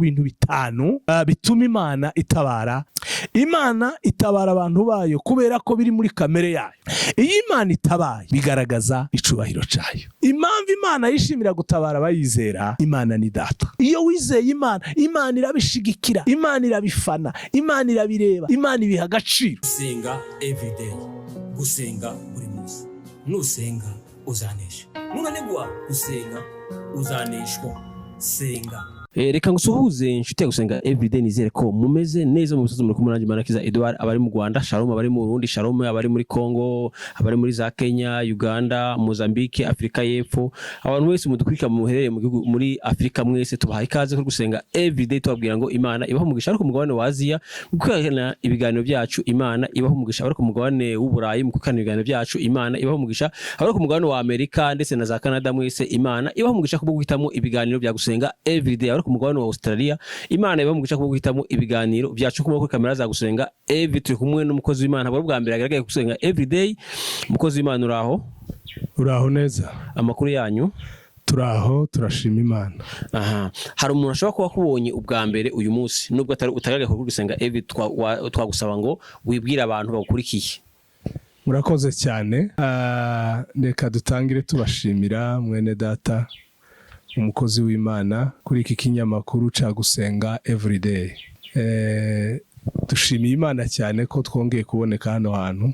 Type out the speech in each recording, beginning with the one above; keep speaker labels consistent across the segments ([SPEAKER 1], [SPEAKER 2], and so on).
[SPEAKER 1] bintu bitanu bituma Imana itabara. Imana itabara abantu bayo kubera ko biri muri kamere yayo. Iyo Imana itabaye bigaragaza icubahiro cyayo. Impamvu Imana yishimira gutabara abayizera, Imana ni data. Iyo wizeye Imana, Imana irabishigikira, Imana irabifana, Imana irabireba, Imana ibiha agaciro.
[SPEAKER 2] Gusenga everyday, gusenga buri munsi. Nusenga uzanesha, nunanigwa gusenga uzaneshwa. Senga.
[SPEAKER 3] Reka ngusuhuze inshuti ya Gusenga everyday, nizere ko mumeze neza mu bisozo muri kumwe nanjye Manakiza Edouard, abari mu Rwanda, Shalom abari mu Burundi, Shalom abari muri Congo, abari muri za Kenya, Uganda, Mozambique, Afrika y'Epfo, abantu wese mudukurikira mu muherere mu gihugu muri Afrika, mwese tubaha ikaze kuri Gusenga everyday, tubabwira ngo Imana ibaho umugisha ariko mugabane wa Aziya gukurikirana ibiganiro byacu, Imana ibaho umugisha ariko mugabane w'Uburayi mu gukurikirana ibiganiro byacu, Imana ibaho umugisha ariko mugabane wa Amerika ndetse na za Canada, mwese Imana ibaho umugisha kubwo guhitamo ibiganiro bya Gusenga everyday ku mugabane wa Australia. Imana iba mugisha kubwo guhitamo ibiganiro byacu kuma kuri kamera za Gusenga every, turi kumwe n'umukozi w'Imana bwa mbere agaragaye Gusenga everyday. Umukozi w'Imana uraho
[SPEAKER 1] neza?
[SPEAKER 3] Amakuru yanyu?
[SPEAKER 1] Turaho, turashima Imana.
[SPEAKER 3] Hari umuntu ashobora kuba kubonye ubwa mbere uyu munsi nubwo utagaragaye kuri Gusenga every, twagusaba ngo wibwire abantu bagukurikiye.
[SPEAKER 1] Murakoze cyane. Reka dutangire tubashimira mwene data umukozi w'Imana kuri iki kinyamakuru cya Gusenga everyday. Dushimiye Imana cyane ko twongeye kuboneka hano hantu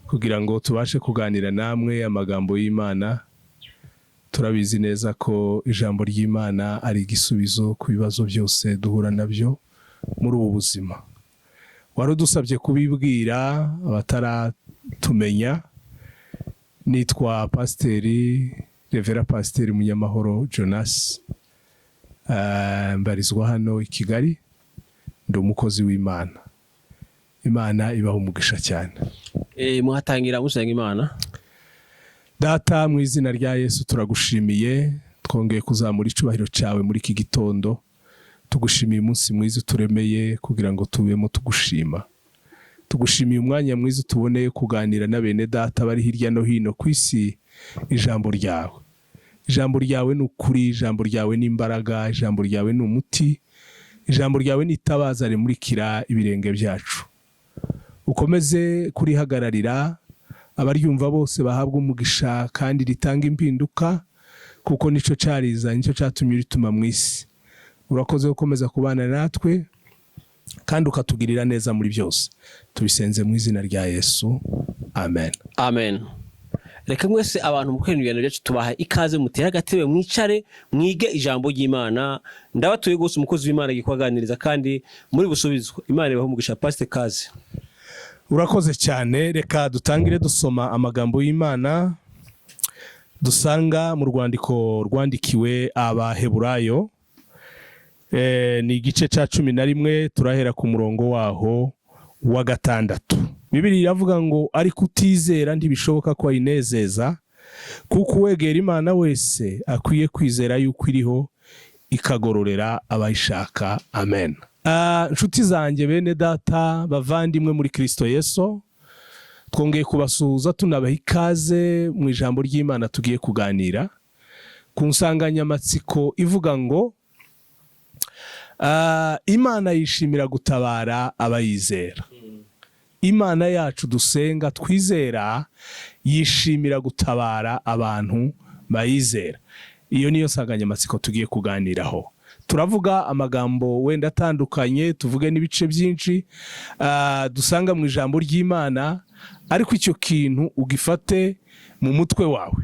[SPEAKER 1] kugira ngo tubashe kuganira namwe amagambo y'Imana. Turabizi neza ko ijambo ry'Imana ari igisubizo ku bibazo byose duhura nabyo muri ubu buzima. Wari udusabye kubibwira abataratumenya. Nitwa Pasiteri Revera Pasiteri Munyamahoro Jonas, mbarizwa hano i Kigali, ndi umukozi w'Imana. Imana ibaho umugisha cyane.
[SPEAKER 3] Muhatangira musenga Imana.
[SPEAKER 1] Data, mu izina rya Yesu turagushimiye, twongeye kuzamura icubahiro cyawe muri iki gitondo. Tugushimiye umunsi mwiza turemeye kugira ngo tubemo tugushima. Tugushimiye umwanya mwiza tuboneye kuganira na bene data bari hirya no hino ku isi ijambo ryawe. Ijambo ryawe ni ukuri, ijambo ryawe ni imbaraga, ijambo ryawe ni umuti, ijambo ryawe ni itabaza rimurikira ibirenge byacu. Ukomeze kurihagararira, abaryumva bose bahabwa umugisha kandi ritanga impinduka, kuko nico cyariza, nico cyatumye rituma mu isi. Urakoze gukomeza kubana natwe kandi ukatugirira neza muri byose. Tubisenze mu izina rya Yesu, amen.
[SPEAKER 3] Amen. Reka mwese abantu mukwenda ibintu byacu tubaha ikaze, mutera agatebe mwicare mwige ijambo ry'Imana. Ndabatuye gose umukozi w'Imana gikwaganiriza kandi muri busubizwa. Imana ibaho umugisha. Pastor kaze.
[SPEAKER 1] Urakoze cyane. Reka dutangire dusoma amagambo y'Imana dusanga mu rwandiko rwandikiwe Abaheburayo. Ni igice cya 11, turahera ku murongo waho wa 6. Bibiliya iravuga ngo ariko utizera ntibishoboka ko ayinezeza, kuko uwegera Imana wese akwiye kwizera yuko iriho ikagororera abayishaka. Amen. Nshuti zanjye bene data bavandimwe muri Kristo Yesu, twongeye kubasuhuza tunabaha ikaze mu ijambo ry'Imana tugiye kuganira ku nsanganyamatsiko ivuga ngo Imana yishimira gutabara abayizera. Imana yacu dusenga twizera yishimira gutabara abantu bayizera. Iyo niyo nsanganyamatsiko tugiye kuganiraho. Turavuga amagambo wenda atandukanye, tuvuge n'ibice byinshi dusanga mu ijambo ry'Imana, ariko icyo kintu ugifate mu mutwe wawe,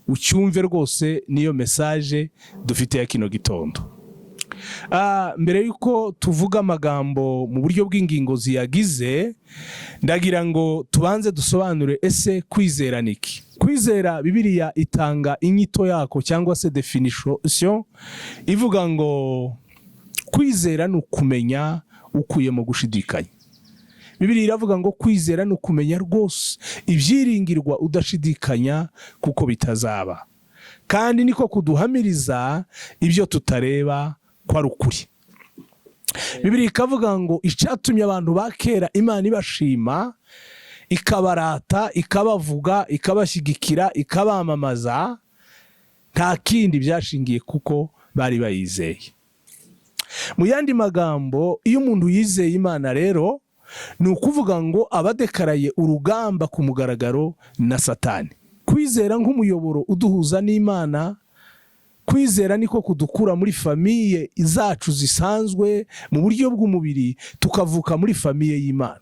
[SPEAKER 1] ucyumve rwose niyo message dufite ya kino gitondo. Mbere yuko tuvuga amagambo mu buryo bw'ingingo ziyagize, ndagira ngo tubanze dusobanure ese kwizera niki. Kwizera Bibiliya itanga inyito yako cyangwa se definition ivuga ngo kwizera ni ukumenya ukuyemo gushidikanya. Bibiliya iravuga ngo kwizera ni ukumenya rwose ibyiringirwa udashidikanya kuko bitazaba, kandi niko kuduhamiriza ibyo tutareba ko ari ukuri. Bibiliya ikavuga ngo icyatumye abantu bakera Imana ibashima, ikabarata, ikabavuga, ikabashyigikira, ikabamamaza, nta kindi byashingiye kuko bari bayizeye. Mu yandi magambo, iyo umuntu yizeye Imana rero ni ukuvuga ngo abadekaraye urugamba ku mugaragaro na Satani. Kwizera nk'umuyoboro uduhuza n'Imana, kwizera niko kudukura muri famiye zacu zisanzwe mu buryo bw'umubiri tukavuka muri famiye y'Imana.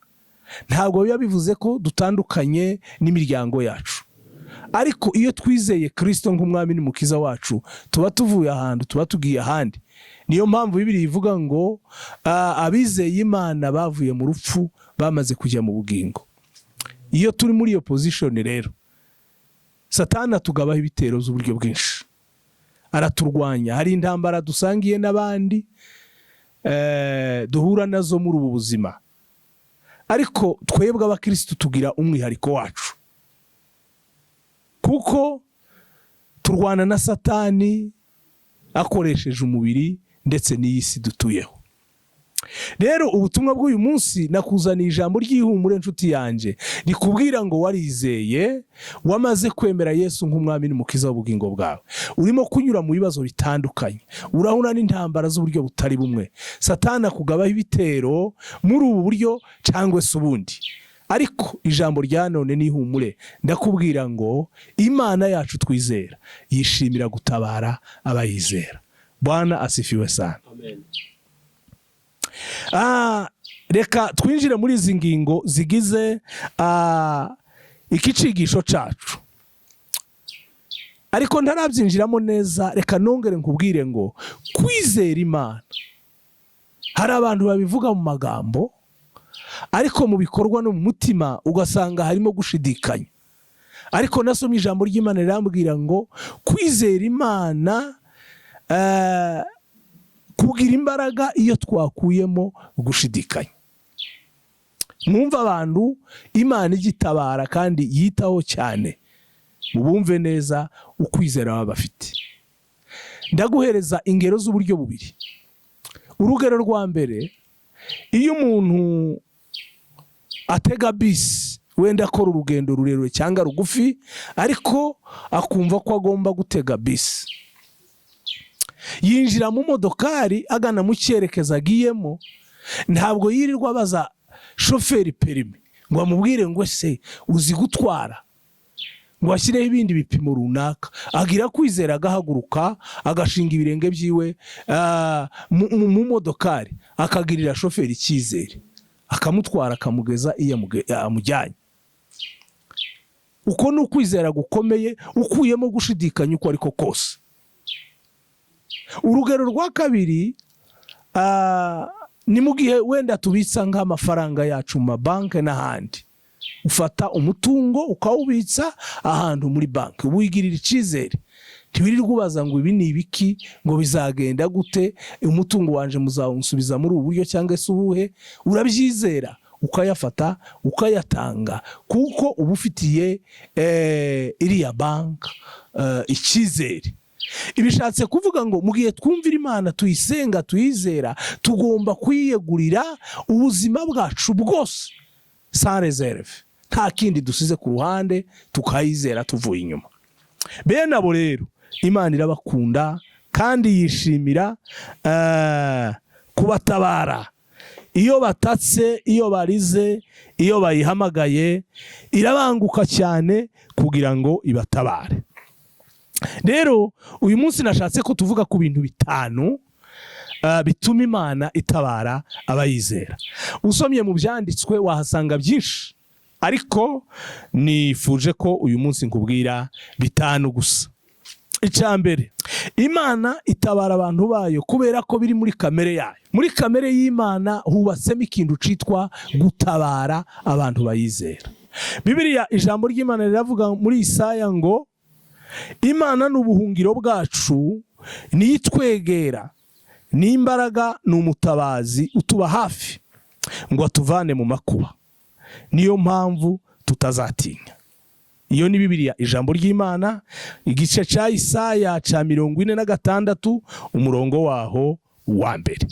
[SPEAKER 1] Ntabwo biba bivuze ko dutandukanye n'imiryango yacu, ariko iyo twizeye Kristo nk'umwami n'umukiza wacu tuba tuvuye ahantu, tuba tugiye ahandi. Niyo mpamvu Bibiliya ivuga ngo abizeye Imana bavuye mu rupfu bamaze kujya mu bugingo. Iyo turi muri iyo position rero, Satani atugabaho ibitero z'uburyo bwinshi, araturwanya. Hari intambara dusangiye n'abandi duhura nazo muri ubu buzima, ariko twebwe abakristo tugira umwihariko wacu, kuko turwana na Satani akoresheje umubiri ndetse n'iyi si dutuyeho. Rero ubutumwa bw'uyu munsi nakuzaniye ijambo ry'ihumure nshuti yanjye, rikubwira ngo warizeye, wamaze kwemera Yesu nk'umwami n'umukiza w'ubugingo bwawe. Urimo kunyura mu bibazo bitandukanye, urahura n'intambara z'uburyo butari bumwe. Satani akugabaho ibitero muri ubu buryo cyangwa se ubundi, ariko ijambo rya none ni ihumure. Ndakubwira ngo Imana yacu twizera yishimira gutabara abayizera. Bwana asifiwe sana.
[SPEAKER 3] Amen.
[SPEAKER 1] Reka twinjire muri izi ngingo zigize iki cigisho cacu, ariko ntarabyinjiramo neza. Reka nongere nkubwire ngo kwizera Imana, hari abantu babivuga mu magambo, ariko mu bikorwa no mu mutima ugasanga harimo gushidikanya. Ariko nasomye ijambo ry'Imana rirambwira ngo kwizera Imana kugira imbaraga iyo twakuyemo gushidikanya. Mwumva abantu Imana igitabara kandi yitaho cyane, mubumve neza ukwizera baba bafite. Ndaguhereza ingero z'uburyo bubiri. Urugero rwa mbere, iyo umuntu atega bisi, wenda akora urugendo rurerure cyangwa rugufi, ariko akumva ko agomba gutega bisi, yinjira mu modokari agana mu cyerekezo agiyemo, ntabwo yirirwa abaza shoferi perimi ngo amubwire ngo se uzi gutwara, ngo ashyireho ibindi bipimo runaka. Agira kwizera, agahaguruka, agashinga ibirenge byiwe mu modokari, akagirira shoferi icyizere, akamutwara akamugeza iyo amujyanye. Uko ni ukwizera gukomeye, ukuyemo gushidikanya uko ariko kose. Urugero rwa kabiri, ni mu gihe wenda tubitsa nk'amafaranga yacu mu mabanki n'ahandi. Ufata umutungo ukawubitsa ahantu muri banki, wigirira icyizere, ntiwirirwa ubaza ngo ibi ni ibiki, ngo bizagenda gute, umutungo wanje muzawunsubiza muri ubu buryo cyangwa se ubuhe. Urabyizera, ukayafata ukayatanga, kuko uba ufitiye iriya banki icyizere. Ibishatse kuvuga ngo mu gihe twumvira Imana, tuyisenga, tuyizera, tugomba kwiyegurira ubuzima bwacu bwose sans reserve, nta kindi dusize ku ruhande, tukayizera tuvuye inyuma. Bene abo rero Imana irabakunda kandi yishimira kubatabara. Iyo batatse, iyo barize, iyo bayihamagaye, irabanguka cyane kugira ngo ibatabare. Rero uyu munsi nashatse ko tuvuga ku bintu bitanu bituma Imana itabara abayizera. Usomye mu byanditswe wahasanga byinshi, ariko nifuje ko uyu munsi nkubwira bitanu gusa. Icya mbere, Imana itabara abantu bayo kubera ko biri muri kamere yayo. Muri kamere y'Imana hubatsemo ikintu cyitwa gutabara abantu bayizera. Bibiliya, ijambo ry'Imana riravuga muri Isaya ngo Imana ni ubuhungiro bwacu, niyo itwegera, ni imbaraga, ni umutabazi utuba hafi ngo atuvane mu makuba. Niyo mpamvu tutazatinya. Iyo ni Bibiliya, ijambo ry'Imana, igice cya Isaya cya 46 umurongo waho wa mbere.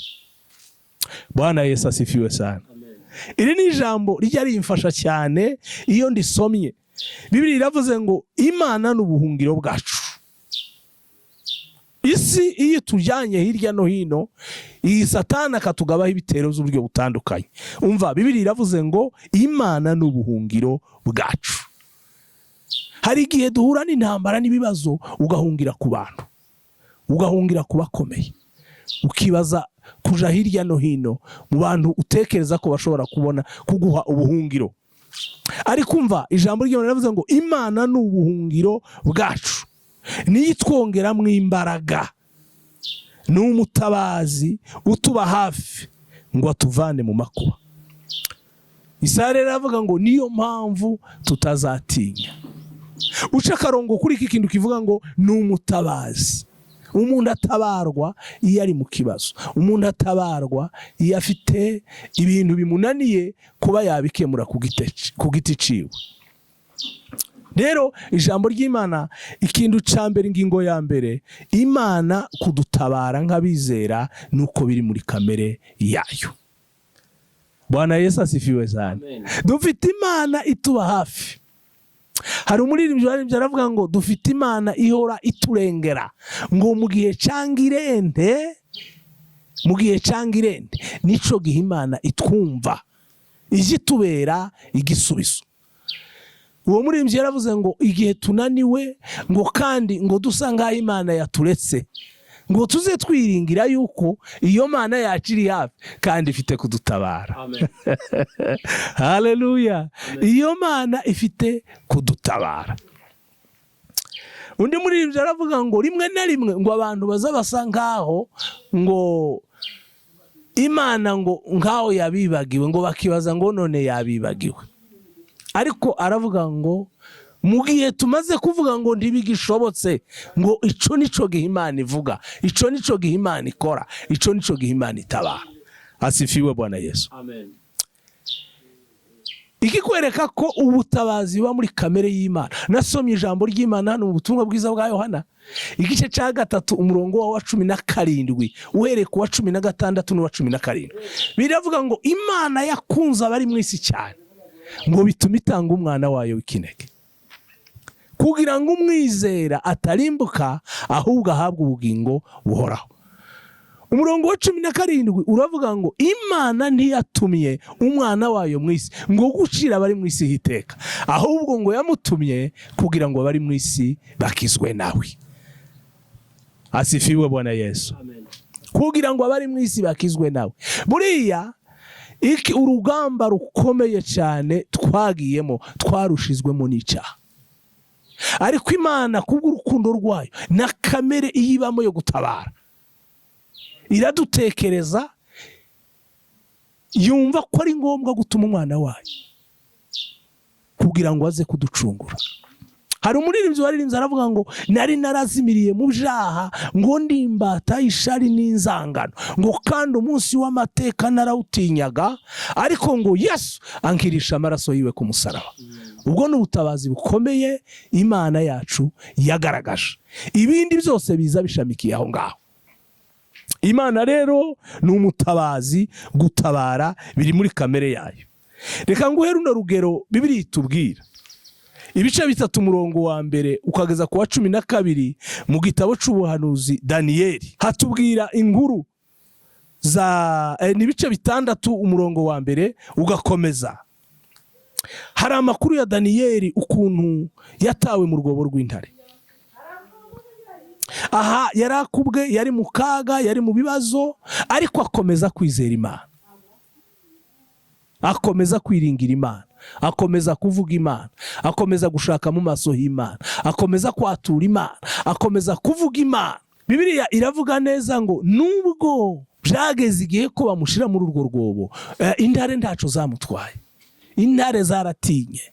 [SPEAKER 1] Bwana Yesu asifiwe sana. Iri ni ijambo rijya rimfasha cyane iyo ndisomye. Bibiliya iravuze ngo Imana ni ubuhungiro bwacu. isi iyo tujyanye hirya no hino, iyi Satani akatugabaho ibitero z'uburyo butandukanye. Umva, Bibiliya iravuze ngo Imana ni ubuhungiro bwacu. Hari igihe duhura n'intambara n'ibibazo, ugahungira ku bantu, ugahungira ku bakomeye, ukibaza kuja hirya no hino mu bantu utekereza ko bashobora kubona kuguha ubuhungiro. Ariko umva, ijambo ry'Imana rivuze ngo Imana ni ubuhungiro bwacu, niyo itwongeramo imbaraga, ni umutabazi utuba hafi ngo atuvane mu makuba. Isaya rero aravuga ngo niyo mpamvu tutazatinya. Uca akarongo kuri iki kintu kivuga ngo ni umutabazi. Umuntu atabarwa iyo ari mu kibazo, umuntu atabarwa iyo afite ibintu bimunaniye kuba yabikemura ku giti ciwe. Rero ijambo ry'Imana, ikintu ca mbere, ingingo ya mbere, Imana kudutabara nk'abizera nuko biri muri kamere yayo. Bwana Yesu asifiwe sana. Dufite Imana ituba hafi. Hari umuririmbyi aravuga ngo dufite Imana ihora iturengera, ngo mu gihe cyangirente, mu gihe cyangirente nico gihe Imana itwumva igitubera igisubizo. Uwo muririmbyi yaravuze ngo igihe tunaniwe, ngo kandi ngo dusa nk'aho Imana yaturetse, ngo tuze twiringira yuko iyo Mana yacu iri hafi kandi ifite kudutabara.
[SPEAKER 3] Amen.
[SPEAKER 1] Haleluya. Iyo Mana ifite kudutabara. Undi muririmbyi aravuga ngo rimwe na rimwe ngo abantu baza basa nkaho ngo Imana ngo nkaho yabibagiwe, ngo bakibaza ngo none yabibagiwe. Ariko aravuga ngo mu gihe tumaze kuvuga ngo ntibigishobotse, ngo ico nico gihe Imana ivuga, ico nico gihe Imana ikora, ico nico gihe Imana itabara. Asifiwe Bwana Yesu.
[SPEAKER 3] Amen.
[SPEAKER 1] Ikikwereka ko ubutabazi buba muri kamere y'Imana. Nasomye ijambo ry'Imana hano mu butumwa bwiza bwa Yohana, igice cya 3 umurongo wa 17 uhereye ku wa 16 n'uwa 17. Biravuga ngo Imana yakunze abari mu isi cyane, ngo bituma itanga umwana wayo w'ikinege, kugira ngo umwizera atarimbuka ahubwo ahabwe ubugingo buhoraho. Umurongo wa 17 uravuga ngo Imana ntiyatumye umwana wayo mu isi ngo gucira abari mu isi hiteka, ahubwo ngo yamutumye kugira ngo abari mu isi bakizwe nawe. Asifiwe Bwana Yesu.
[SPEAKER 3] Amen.
[SPEAKER 1] Kugira ngo abari mu isi bakizwe nawe. Buriya iki urugamba rukomeye cyane twagiyemo, twarushizwemo n'icyaha. Ariko Imana kubw'urukundo rwayo na kamere iyibamo yo gutabara, iradutekereza, yumva ko ari ngombwa gutuma umwana wayo kugira ngo aze kuducungura. Hari umuririmbyi waririmbye aravuga ngo nari narazimiriye mu byaha, ngo ndimbata ishari n'inzangano, ngo kandi umunsi w'amateka narawutinyaga, ariko ngo Yesu ankirisha amaraso yiwe ku musaraba. Ubwo ni ubutabazi bukomeye Imana yacu yagaragaje. Ibindi byose biza bishamikiye aho ngaho. Imana rero ni umutabazi, gutabara biri muri kamere yayo. Reka nguhe runo rugero Bibiliya itubwira. Ibice 3 umurongo wa mbere ukageza ku wa 12 mu gitabo c'ubuhanuzi Daniyeli, hatubwira inkuru za nibice 6 umurongo wa mbere ugakomeza. Hari amakuru ya Daniyeli ukuntu yatawe mu rwobo rw'intare. Aha yarakubwe, yari mu kaga, yari mu bibazo, ariko akomeza kwizera Imana, akomeza kwiringira Imana, akomeza kuvuga Imana, akomeza gushaka mu maso y'Imana, akomeza kwatura Imana, akomeza kuvuga Imana. Bibiliya iravuga neza ngo nubwo byageze igihe ko bamushira muri urwo rwobo, intare ntaco zamutwaye, intare zaratinye.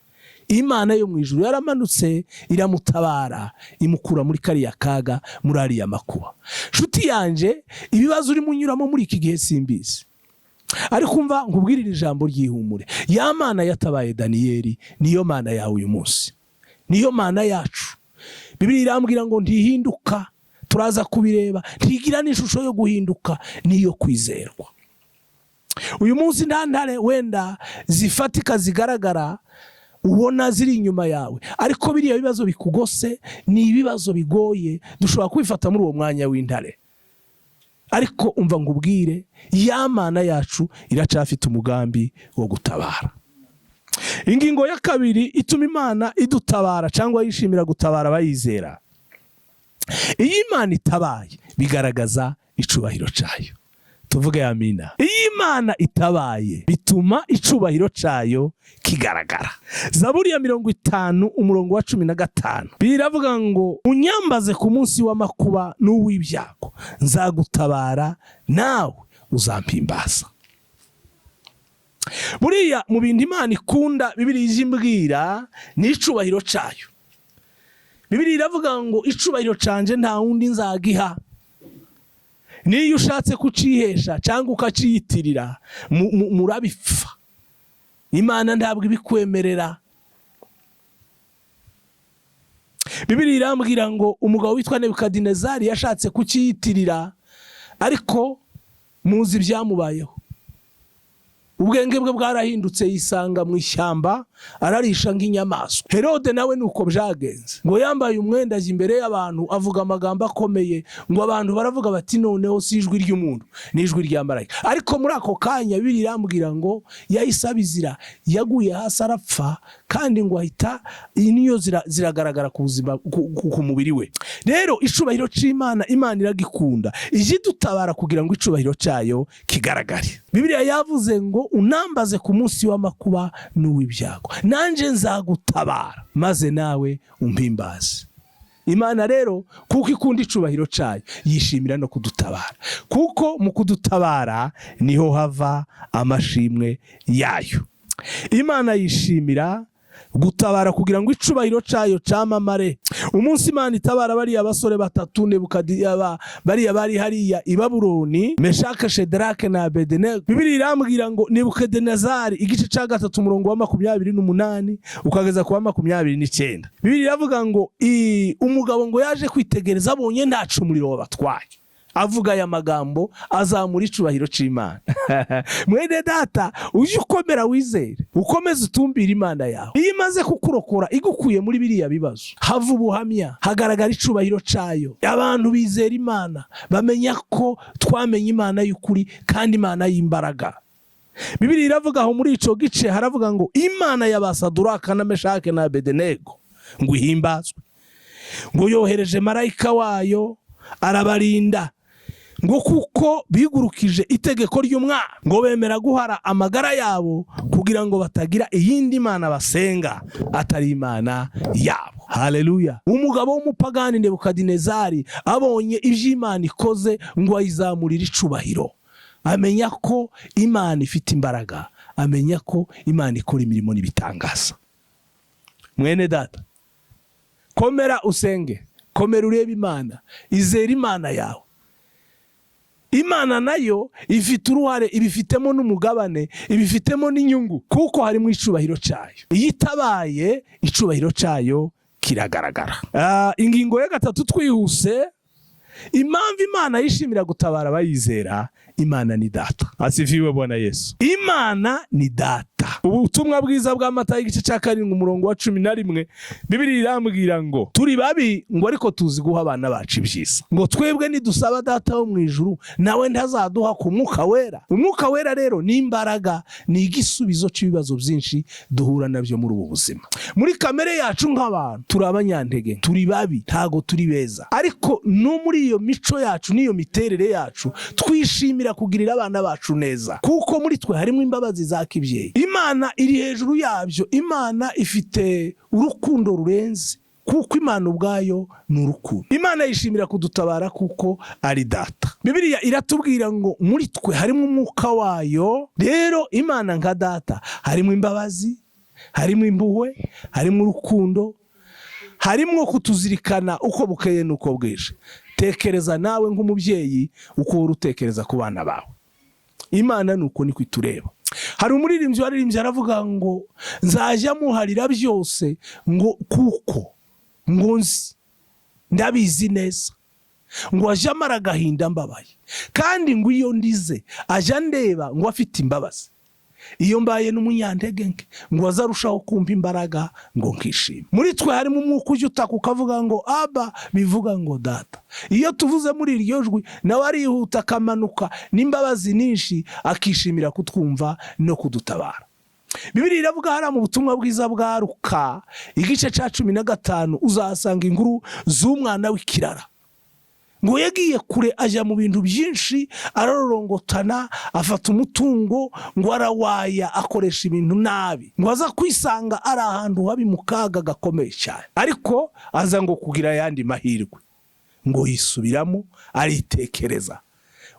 [SPEAKER 1] Imana yo mu ijuru yaramanutse iramutabara, imukura muri kariya kaga, muri ariya makuba. Shuti yanje, ibibazo uri munyuramo muri iki gihe simbizi, ariko umva nkubwirira ijambo ry'ihumure. Ya Mana yatabaye Daniyeli niyo Mana yawe uyu munsi, niyo Mana yacu. Bibiliya irambwira ngo ntihinduka, turaza kubireba, ntigira n'ishusho yo guhinduka, niyo kwizerwa. Uyu munsi nta ntare wenda zifatika zigaragara ubona ziri inyuma yawe, ariko biriya bibazo bikugose ni ibibazo bigoye, dushobora kwifata muri uwo mwanya w'intare. Ariko umva ngubwire, ya Mana yacu iracafite umugambi wo gutabara. Ingingo ya kabiri ituma Imana idutabara cyangwa yishimira gutabara abayizera. Iyo Imana itabaye bigaragaza icubahiro cyayo. Tuvuge amina. Iyo Imana itabaye bituma icubahiro cyayo kigaragara. Zaburi ya 50 umurongo wa 15 biravuga ngo unyambaze ku munsi w'amakuba n'uw'ibyago, nzagutabara nawe uzampimbaza. Buriya mu bintu Imana ikunda Bibiliya izimbwira ni icubahiro cyayo. Bibiliya iravuga ngo icubahiro canje nta wundi nzagiha. Niyo ushatse kucihesha cyangwa ukaciyitirira murabipfa. Imana ntabwo ibikwemerera. Bibiliya irambwira ngo umugabo witwa Nebukadinezari yashatse kuciyitirira, ariko muzi byamubayeho. Ubwenge bwe bwarahindutse, yisanga mu ishyamba ararisha nk'inyamaswa. Herode nawe nuko byagenze, ngo yambaye umwenda aje imbere y'abantu avuga amagambo akomeye, ngo abantu baravuga bati noneho si ijwi ry'umuntu ni ijwi rya marayika. Ariko muri ako kanya Bibiliya irambwira ngo yahise abizira, yaguye hasi arapfa, kandi ngo ahita niyo ziragaragara ku buzima ku mubiri we. Rero icubahiro c'Imana, Imana iragikunda, ije dutabara kugira ngo icubahiro cyayo kigaragare. Bibiliya yavuze ngo unambaze ku munsi w'amakuba n'uw'ibyago, nanje nzagutabara maze nawe umpimbaze. Imana rero kuko ikunda icubahiro cyayo yishimira no kudutabara, kuko mu kudutabara niho hava amashimwe yayo. Imana yishimira gutabara kugira ngo icubahiro cyayo camamare. Umunsi Imana itabara bariya basore batatu bariya bari hariya i Babuloni, Meshake, Shedrake na Abedenego, Bibiliya irambwira ngo Nebukadinezari igice ca 3 umurongo wa 28 ukageza ku wa 29. Bibiliya iravuga ngo umugabo ngo yaje kwitegereza abonye ntacu umuriro wabatwaye. Avuga aya magambo azamura icubahiro c'Imana. Mwene data, uje ukomera wizere, ukomeze utumbira Imana yawe. Iyo imaze kukurokora igukuye muri biriya bibazo, hava ubuhamya, hagaragara icubahiro cayo. Abantu bizera Imana bamenya ko twamenye Imana y'ukuri kandi Imana y'imbaraga. Bibiliya iravuga aho muri ico gice haravuga ngo Imana y'abasaduraka na Meshake na Abedenego ngo ihimbazwe, ngo yohereje marayika wayo arabarinda, ngo kuko bigurukije itegeko ry'umwami, ngo bemera guhara amagara yabo kugira ngo batagira iyindi mana basenga atari Imana yabo. Haleluya. Umugabo w'umupagani Nebukadinezari abonye ivy'Imana ikoze ngo ayizamurira icubahiro, amenya ko Imana ifite imbaraga, amenya ko Imana ikora imirimo n'ibitangaza. Mwene data, komera usenge, komera urebe Imana, izera Imana yawe. Imana nayo ifite uruhare, ibifitemo n'umugabane, ibifitemo n'inyungu, kuko harimo icubahiro cyayo. Iyo itabaye icubahiro cyayo kiragaragara. Ingingo ya 3 twihuse, impamvu Imana yishimira gutabara abayizera. Imana ni data. Asifiwe Bwana Yesu. Imana ni data. Ubutumwa bwiza bwa Matayo igice ca 7 umurongo wa 11, Bibiliya irambwira ngo turi babi ngo ariko tuzi guha abana bacu ibyiza, ngo twebwe nidusaba data wo mu ijuru nawe ntazaduha ku mwuka wera. Umwuka wera rero ni imbaraga, ni igisubizo cy'ibibazo byinshi duhura nabyo muri ubu buzima. Muri kamere yacu nk'abantu turi abanyantege, turi babi, ntago turi beza, ariko no muri iyo mico yacu n'iyo miterere yacu twishimira kugirira abana bacu neza, kuko muri twe harimo imbabazi za kibyeyi. Imana iri hejuru yabyo. Imana ifite urukundo rurenze, kuko Imana ubwayo ni urukundo. Imana yishimira kudutabara kuko ari data. Bibiliya iratubwira ngo muri twe harimo umwuka wayo. Rero Imana nka data harimo imbabazi, harimo impuhwe, harimo urukundo, harimo kutuzirikana uko bukeye n'uko bwije. Tekereza nawe nk'umubyeyi uko urutekereza ku bana bawe. Imana nuko niko itureba. Hari umuririmbyi waririmbye aravuga ngo nzajya muharira byose ngo kuko ngo nzi ndabizi neza, ngo aje amara agahinda mbabaye, kandi ngo iyo ndize aje ndeba ngo afite imbabazi. iyo mbaye n'umunyantege nke ngo azarushaho kumpa imbaraga ngo nkishime. Muri twe harimo umwuka ujya utaka ukavuga ngo aba, bivuga ngo data. Iyo tuvuze muri iryo jwi nawe arihuta akamanuka n'imbabazi nyinshi akishimira kutwumva no kudutabara. Bibiliya iravuga hariya mu butumwa bwiza bwa Luka igice cya 15 uzahasanga inkuru z'umwana w'ikirara ngo yagiye kure ajya mu bintu byinshi, ararorongotana, afata umutungo ngo arawaya, akoresha ibintu nabi, ngo aza kwisanga ari ahantu habi mu kaga gakomeye cyane. Ariko aza ngo kugira ayandi mahirwe, ngo yisubiramo aritekereza,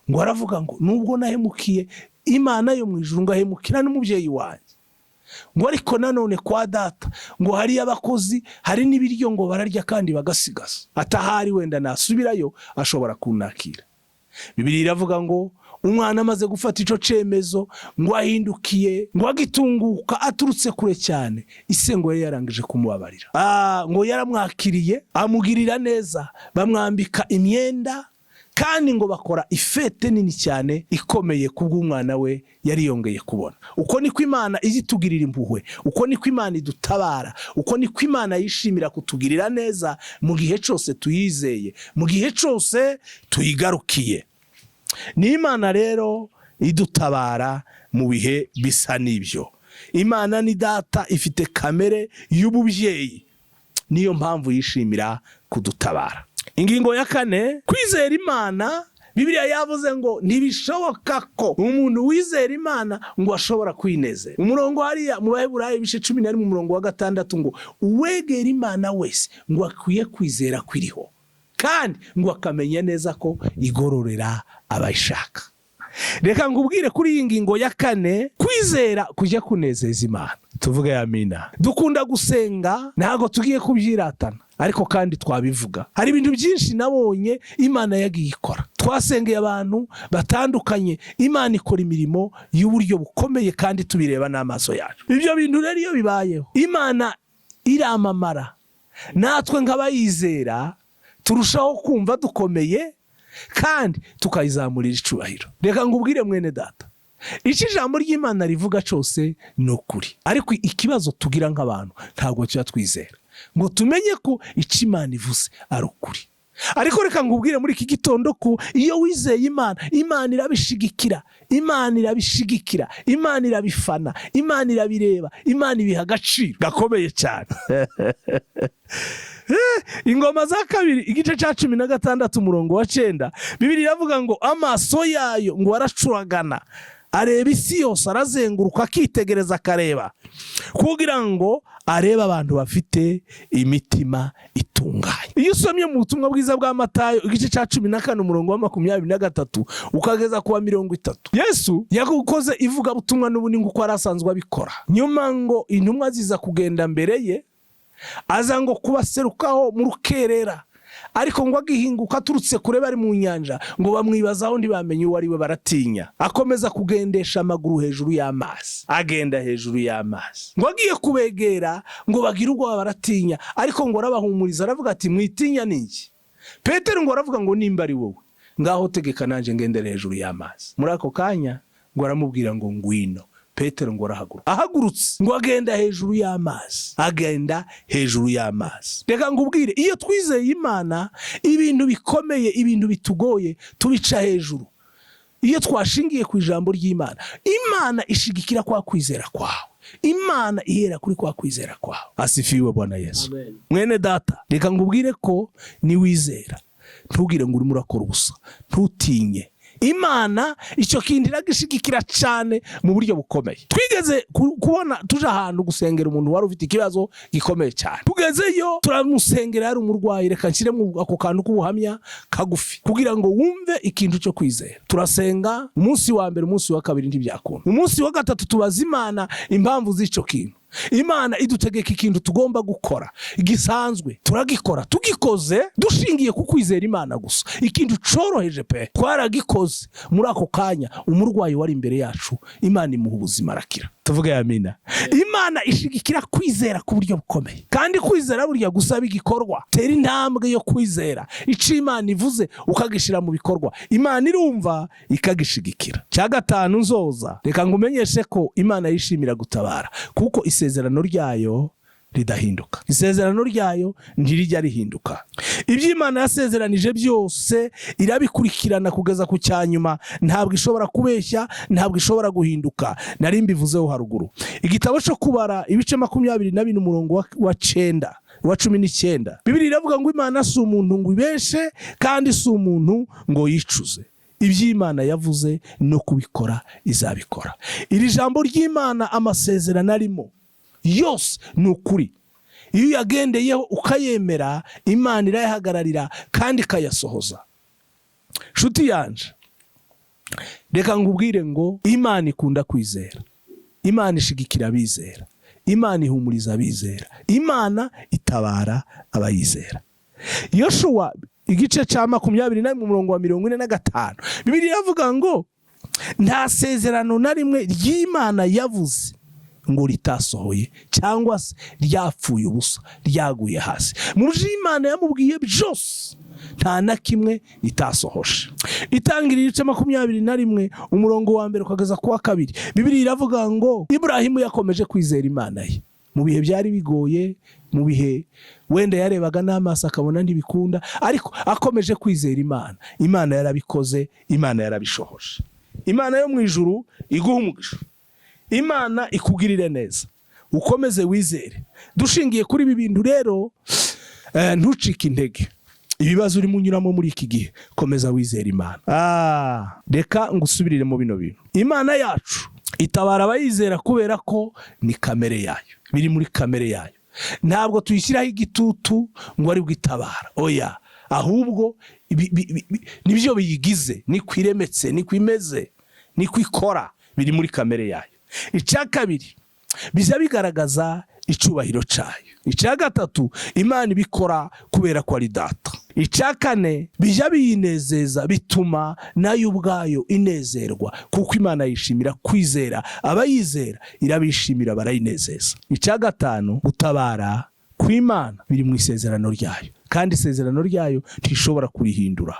[SPEAKER 1] ngo aravuga ngo nubwo nahemukiye Imana yo mu ijuru ngahemukira n'umubyeyi wanjye, ngo ariko nanone kwa data ngo hari abakozi, hari n'ibiryo ngo bararya kandi bagasigaza, atahari wenda nasubirayo ashobora kunakira. Bibiliya iravuga ngo umwana amaze gufata ico cemezo ngo ahindukiye, ngo agitunguka aturutse kure cyane, ise ngo yarangije kumubabarira. Ngo yaramwakiriye, amugirira neza, bamwambika imyenda, kandi ngo bakora ifete nini cyane ikomeye kubw'umwana we yari yongeye kubona. Uko niko Imana izitugirira impuhwe, uko niko Imana idutabara, uko niko Imana yishimira kutugirira neza mu gihe cyose tuyizeye, mu gihe cyose tuyigarukiye. Ni Imana rero idutabara mu bihe bisa n'ibyo. Imana ni data, ifite kamere y'ububyeyi, niyo mpamvu yishimira kudutabara. Ingingo ya 4, kwizera Imana. Bibiliya yavuze ngo ntibishoboka ko umuntu wizera Imana ngo ashobora kwinezera. Umurongo hariya mu Baheburayo ibice 11 mu murongo wa 6 ngo uwegera Imana wese ngo akwiye kwizera kwiriho, kandi ngo akamenya neza ko igororera abayishaka. Reka ngubwire kuri iyi ngingo ya 4, kwizera kujya kunezeza Imana. Tuvuge amina. Dukunda gusenga, ntago tugiye kubyiratana, ariko kandi twabivuga. Hari ibintu byinshi nabonye Imana yagiye ikora. Twasengeye abantu batandukanye, Imana ikora imirimo y'uburyo bukomeye kandi tubireba n'amaso yacu. Ibyo bintu rero iyo bibayeho, Imana iramamara, natwe nk'abayizera turushaho kumva dukomeye kandi tukayizamurira icubahiro. Reka ngubwire mwene data, iki jambo ry'Imana rivuga cyose ni ukuri, ariko ikibazo tugira nk'abantu ntabwo cyo twizera ngo tumenye ko icyo Imana ivuze ari ukuri. Ariko reka ngubwire muri iki gitondo ko iyo wizeye Imana, Imana irabishigikira, Imana irabishigikira, Imana irabifana, Imana irabireba, Imana ibiha agaciro gakomeye cyane. Ingoma za 2 igice cya 16 umurongo wa 9, Bibiliya iravuga ngo amaso yayo ngo aracuragana, areba isi yose, arazenguruka akitegereza, akareba kugira ngo areba abantu bafite imitima itunganye. Iyo usomye mu butumwa bwiza bwa Matayo igice cya 14 umurongo wa 23 ukageza ku wa 30, Yesu yagukoze ivuga butumwa n'ubundi nguko arasanzwe abikora. Nyuma ngo intumwa ziza kugenda mbere ye, aza ngo kubaserukaho mu rukerera, ariko ngo agihinguka aturutse kure bari mu nyanja, ngo bamwibazaho ntibamenye uwo ari we, baratinya. Akomeza kugendesha amaguru hejuru y'amazi, agenda hejuru y'amazi, ngo agiye kubegera ngo bagire ubwoba, baratinya, ariko ngo arabahumuriza, aravuga ati mwitinya niki. Petero ngo aravuga ngo nimba ari wowe, ngaho tegeka nanje ngendere hejuru y'amazi. Muri ako kanya ngo aramubwira ngo ngwino. Petero ngo arahaguruka, ahagurutse ngo agenda hejuru y'amazi, agenda hejuru y'amazi. Reka ngubwire, iyo twizeye Imana, ibintu bikomeye, ibintu bitugoye tubica hejuru. Iyo twashingiye ku ijambo ry'Imana, Imana ishigikira kwa kwizera kwawe, Imana ihera kuri kwa kwizera kwawe. Asifiwe Bwana Yesu. Amen. Mwene data, reka ngubwire ko ni wizera, ntugire ngo urimo urakora ubusa, ntutinye. Imana icyo kintu iragishigikira cyane mu buryo bukomeye. Twigeze kubona tuje ahantu gusengera umuntu wari ufite ikibazo gikomeye cyane. Tugezeyo turamusengera, yari umurwayi. Reka nshyiremo ako kantu k'ubuhamya kagufi kugira ngo wumve ikintu cyo kwizera. Turasenga umunsi wa mbere, umunsi wa kabiri ntibyakunda, umunsi wa gatatu tubaza Imana impamvu z'icyo kintu. Imana idutegeka ikintu tugomba gukora gisanzwe, turagikora. Tugikoze dushingiye ku kwizera Imana gusa, ikintu coroheje pe, twaragikoze. Muri ako kanya umurwayi wari imbere yacu, Imana imuha ubuzima, arakira. Tuvuge amina. Imana Imana ishigikira kwizera ku buryo bukomeye, kandi kwizera burya gusaba igikorwa. Tera intambwe yo kwizera icyo Imana ivuze ukagishira mu bikorwa, Imana irumva ikagishigikira. Cya gatanu nzoza, reka ngumenyeshe ko Imana yishimira gutabara, kuko isezerano ryayo ridahinduka. Isezerano ryayo ntirijya rihinduka. Ibyo Imana yasezeranije byose irabikurikirana kugeza ku cyanyuma, ntabwo ishobora kubeshya, ntabwo ishobora guhinduka. Nari mbivuzeho haruguru. Igitabo cyo kubara ibice 24 umurongo wa 19, Bibiliya iravuga ngo Imana si umuntu ngo ibeshe, kandi si umuntu ngo yicuze. Ibyo Imana yavuze no kubikora izabikora. Iri jambo ry'Imana amasezerano arimo yose ni ukuri. Iyo uyagendeyeho ukayemera, Imana irayahagararira kandi ikayasohoza. Nshuti yanje, reka ngubwire ngo Imana ikunda kwizera, Imana ishigikira abizera, Imana ihumuriza abizera, Imana itabara abayizera. Yoshua igice cya 21 umurongo wa 45, Bibiliya iravuga ngo nta sezerano na rimwe ry'Imana yavuze ngo ritasohoye, cyangwa se ryapfuye ubusa, ryaguye hasi. Mu byo Imana yamubwiye byose nta na kimwe itasohoje. Itangiriro igice 21 umurongo wa 1 ukageza ku wa 2, Bibiliya iravuga ngo Ibrahimu yakomeje kwizera Imana ye mu bihe byari bigoye, mu bihe wenda yarebaga n'amaso akabona ntibikunda, ariko akomeje kwizera Imana. Imana yarabikoze, Imana yarabishohoje. Imana yo mu ijuru iguha umugisha, Imana ikugirire neza, ukomeze wizere. Dushingiye kuri ibi bintu rero, ntucike intege. Ibibazo urimo unyuramo muri iki gihe, komeza wizere Imana. Reka ngusubirire mu bino bintu. Imana yacu itabara abayizera kubera ko ni kamere yayo, biri muri kamere yayo. Ntabwo tuyishyiraho igitutu ngo ari bwitabara, oya, ahubwo nibyo biyigize, ni kwiremetse, ni kwimeze, ni kwikora, biri muri kamere yayo. Icya kabiri, biza bigaragaza icubahiro cyayo. Icya gatatu, Imana ibikora kubera ko ari data. Icya kane, bijya biyinezeza, bituma nayo ubwayo inezerwa, kuko Imana yishimira kwizera abayizera, irabishimira barayinezeza. Icya gatanu, gutabara kw'Imana biri mu isezerano ryayo, kandi isezerano ryayo ntishobora kurihindura.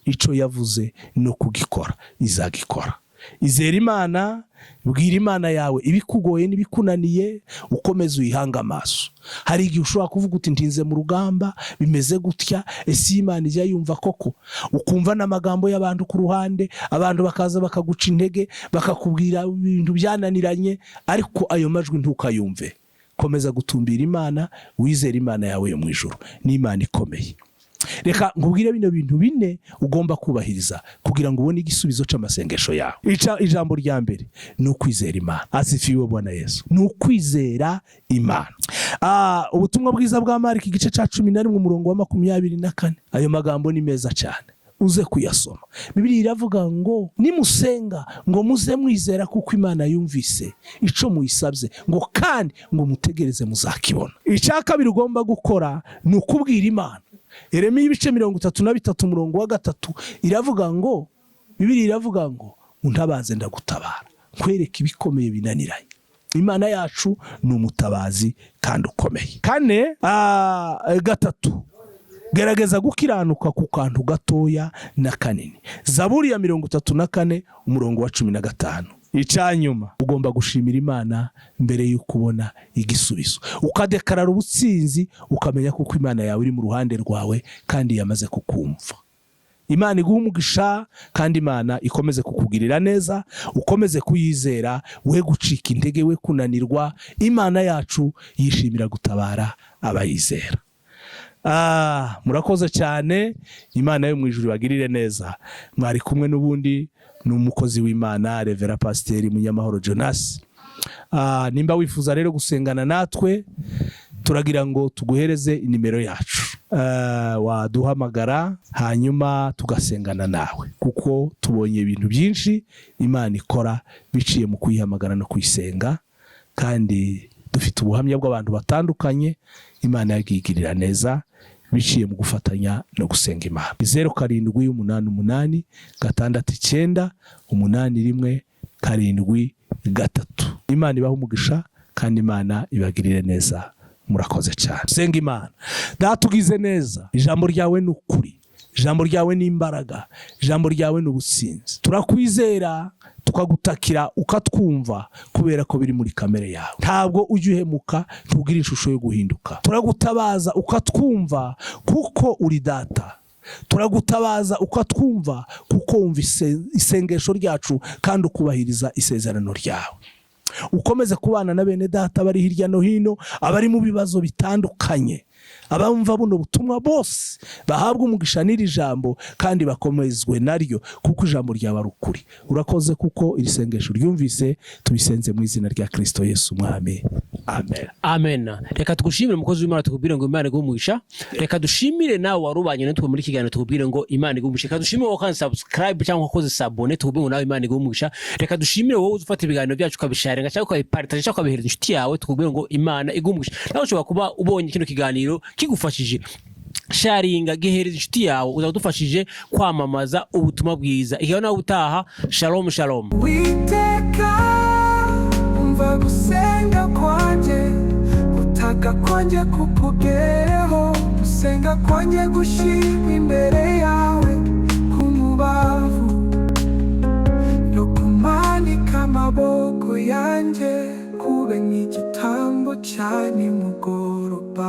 [SPEAKER 1] Icyo yavuze no kugikora izagikora. Izera Imana, bwira Imana yawe ibikugoye n'ibikunaniye, ukomeze uyihanga amaso. Hari igihe ushobora kuvuga uti ntinze mu rugamba, bimeze gutya, ese Imana ijya yumva koko? Ukumva n'amagambo y'abantu ku ruhande, abantu bakaza bakaguca intege, bakakubwira ibintu byananiranye, ariko ayo majwi ntukayumve. Komeza gutumbira Imana, wizera Imana yawe yo mu ijuru, ni Imana ikomeye. Reka nkubwire bino bintu bine ugomba kubahiriza kugira ngo ubone igisubizo cy'amasengesho yawe. Ijambo rya mbere ni ukwizera Imana. Asifiwe Bwana Yesu. Ni ukwizera Imana. Ubutumwa bwiza bwa Mariko igice cya 11 umurongo wa 24, ayo magambo ni meza cyane, uze kuyasoma. Bibiliya iravuga ngo nimusenga ngo muze mwizera kuko Imana yumvise ico muyisabye, ngo kandi ngo mutegereze muzakibona. Icya kabiri ugomba gukora ni ukubwira Imana. Yeremiya ibice 33 umurongo wa 3 iravuga ngo, Bibiliya iravuga ngo untabaze ndagutabara, nkwereka ibikomeye binaniranye. Imana yacu ni umutabazi kandi ukomeye. Kane, gatatu, gerageza gukiranuka ku kantu gatoya na kanini. Zaburi ya 34 umurongo wa 15. Icyanyuma, ugomba gushimira Imana mbere y'uko ubona igisubizo, ukadekarara ubutsinzi, ukamenya kuko Imana yawe iri mu ruhande rwawe kandi yamaze kukumva. Imana iguha umugisha, kandi Imana ikomeze kukugirira neza, ukomeze kuyizera, we gucika intege, we kunanirwa. Imana yacu yishimira gutabara abayizera. Murakoze cyane. Imana yo mu ijuru bagirire neza. Mwari kumwe n'ubundi n'umukozi w'Imana Revera Pasiteri Munyamahoro Jonas. Nimba wifuza rero gusengana natwe, turagira ngo tuguhereze inimero yacu, waduhamagara hanyuma tugasengana nawe, kuko tubonye ibintu byinshi Imana ikora biciye mu kuyihamagara no kuyisenga, kandi dufite ubuhamya bw'abantu batandukanye Imana yagigirira neza biciye mu gufatanya no gusenga Imana. 0788 689 817. Imana ibaha umugisha kandi Imana ibagirire neza. Murakoze cyane. Senga Imana. Data ugize neza, ijambo ryawe ni ukuri, ijambo ryawe ni imbaraga, ijambo ryawe ni ubusinzi. Turakwizera tukagutakira ukatwumva kubera ko biri muri kamere yawe. Ntabwo ujye uhemuka, ntugire ishusho yo guhinduka. Turagutabaza ukatwumva kuko uri data. Turagutabaza ukatwumva kuko wumva isengesho ryacu kandi ukubahiriza isezerano ryawe. Ukomeze kubana na bene data bari hirya no hino, abari mu bibazo bitandukanye, abamva buno butumwa bose bahabwa umugisha n'iri jambo kandi bakomezwe naryo kuko ijambo ryawe ari ukuri. Urakoze kuko iri sengesho ryumvise, tubisenze mu izina rya Kristo Yesu Umwami. Amen.
[SPEAKER 3] Amen. Reka tugushimire mukozi w'Imana, tukubwire ngo Imana igumugisha. Reka dushimire nawe warubanye natwe muri kiganiro, tukubwire ngo Imana igumugisha. Reka dushimire wowe kandi subscribe cyangwa ukoze sabone, tukubwire ngo nawe Imana igumugisha. Reka dushimire wowe uzufata ibiganiro byacu ukabisharinga cyangwa ukabipartage cyangwa ukabihereza inshuti yawe, tukubwire ngo Imana igumugisha. Nawe ushobora kuba ubonye kino kiganiro kigufashije, sharinga, gihereza inshuti yawe, uzadufashije kwamamaza ubutumwa bwiza. Iyo nawe utaha, shalom shalom.
[SPEAKER 4] Witeka umva gusenga kwanje, utaka kwanje kukugereho, gusenga kwanje gushimwa imbere yawe, kumubavu no kumanika amaboko yanje, kube nk'igitambo cyane mugoroba.